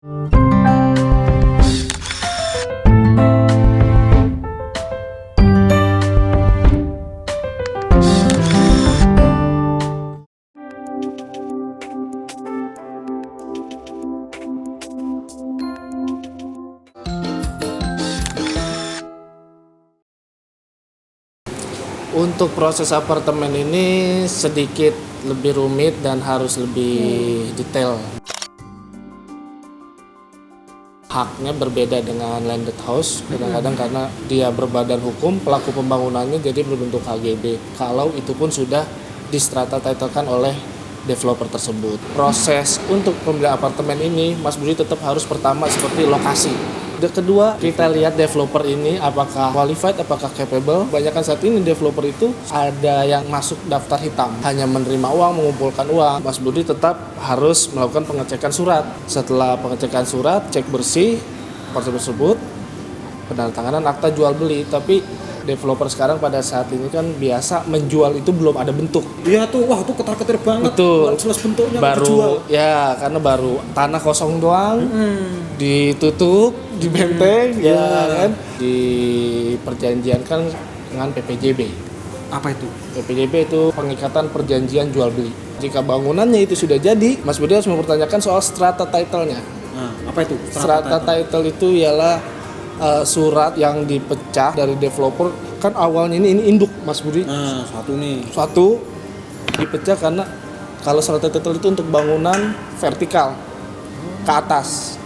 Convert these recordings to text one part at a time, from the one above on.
Untuk proses apartemen ini sedikit lebih rumit dan harus lebih detail. Haknya berbeda dengan landed house, kadang-kadang karena dia berbadan hukum, pelaku pembangunannya jadi berbentuk HGB. Kalau itu pun sudah distrata titlekan oleh developer tersebut. Proses untuk pembelian apartemen ini, Mas Budi tetap harus pertama seperti lokasi. Kedua, kita lihat developer ini apakah qualified, apakah capable. Kebanyakan saat ini developer itu ada yang masuk daftar hitam, hanya menerima uang, mengumpulkan uang. Mas Budi tetap harus melakukan pengecekan surat. Setelah pengecekan surat, cek bersih apartemen tersebut, penandatanganan akta jual beli. Tapi developer sekarang pada saat ini kan biasa menjual itu belum ada bentuk. Iya tuh, wah tuh ketar-ketir banget. Betul. Jelas bentuknya baru dijual. Ya, karena baru tanah kosong doang, ditutup, dibenteng, ya kan. Diperjanjiankan dengan PPJB. Apa itu? PPJB itu pengikatan perjanjian jual beli. Jika bangunannya itu sudah jadi, Mas Budi harus mempertanyakan soal strata title-nya. Nah, apa itu? Strata title itu ialah surat yang dipecah dari developer. Kan awalnya ini induk, Mas Budi. Nah, Satu dipecah karena kalau strata title itu untuk bangunan vertikal ke atas.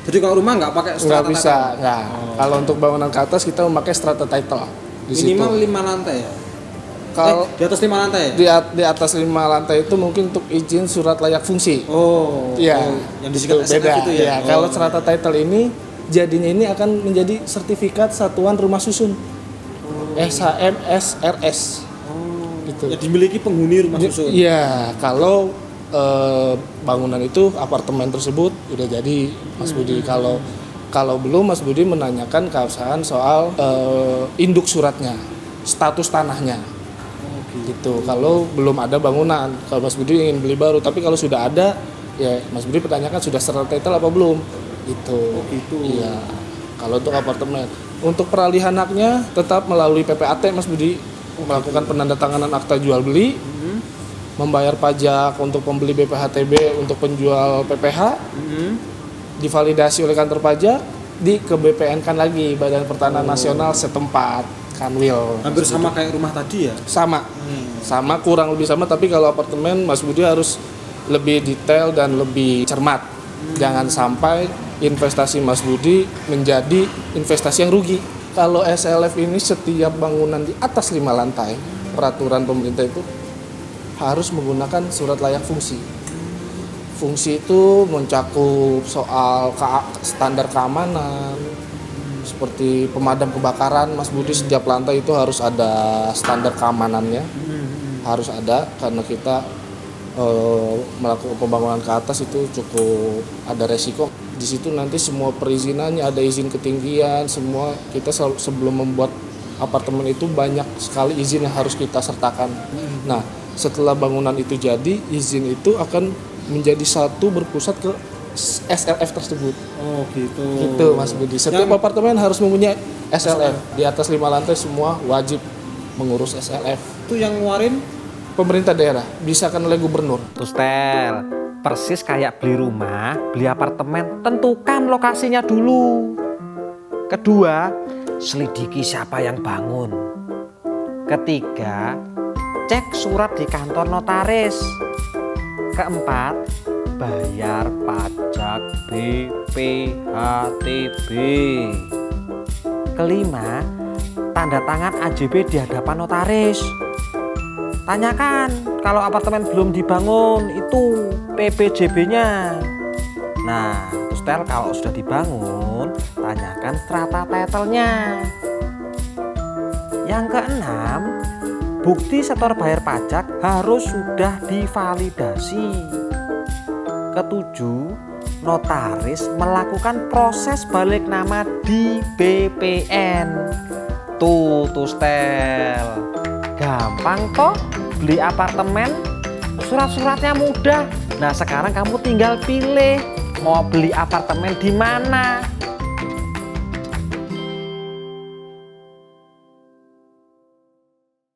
Jadi kalau rumah nggak pakai strata Nggak bisa, title? nggak. Kalau untuk bangunan ke atas kita memakai strata title. Minimal 5 lantai ya? Kalau di atas 5 lantai? di atas 5 lantai itu mungkin untuk izin surat layak fungsi. Oh, Iya. yang disikat beda. itu ya? Kalau strata title ini jadinya ini akan menjadi sertifikat satuan rumah susun. SHM SRS. Gitu. Ya dimiliki penghuni rumah susun. Iya, kalau bangunan itu apartemen tersebut udah jadi, Mas Budi. Kalau belum, Mas Budi menanyakan keabsahan soal induk suratnya, status tanahnya. Gitu. Kalau belum ada bangunan, kalau Mas Budi ingin beli baru, tapi kalau sudah ada, ya Mas Budi pertanyakan sudah strata title apa belum. Gitu. Oh gitu. Iya. Kalau untuk apartemen, untuk peralihan haknya tetap melalui PPAT, Mas Budi, melakukan penandatanganan akta jual beli, membayar pajak untuk pembeli BPHTB, untuk penjual PPH, divalidasi oleh kantor pajak, ke BPN kan lagi, Badan Pertanahan Nasional setempat, Kanwil. Hampir sama kayak rumah tadi ya? Sama, kurang lebih sama, tapi kalau apartemen Mas Budi harus lebih detail dan lebih cermat. Jangan sampai investasi Mas Budi menjadi investasi yang rugi. Kalau SLF ini setiap bangunan di atas 5 lantai, peraturan pemerintah itu harus menggunakan surat layak fungsi. Fungsi itu mencakup soal standar keamanan, seperti pemadam kebakaran, Mas Budi, setiap lantai itu harus ada standar keamanannya. Harus ada, karena kita melakukan pembangunan ke atas itu cukup ada resiko. Di situ nanti semua perizinannya, ada izin ketinggian, semua kita sebelum membuat apartemen itu banyak sekali izin yang harus kita sertakan. Nah, setelah bangunan itu jadi, izin itu akan menjadi satu berpusat ke SLF tersebut. Oh gitu. Gitu, Mas Budi. Setiap apartemen harus mempunyai SLF. Di atas 5 lantai semua wajib mengurus SLF. Itu yang ngeluarin pemerintah daerah, bisa kan oleh gubernur. Tustel, persis kayak beli rumah, beli apartemen, tentukan lokasinya dulu. Kedua, selidiki siapa yang bangun. Ketiga, cek surat di kantor notaris. Keempat, bayar pajak BPHTB. Kelima, tanda tangan AJB di hadapan notaris. Tanyakan kalau apartemen belum dibangun itu PPJB-nya. Nah, terus kalau sudah dibangun, tanyakan strata title-nya. Yang keenam, bukti setor bayar pajak harus sudah divalidasi. Ketujuh, notaris melakukan proses balik nama di BPN. Tuh, Tustel. Gampang toh beli apartemen, surat-suratnya mudah. Nah sekarang kamu tinggal pilih mau beli apartemen di mana?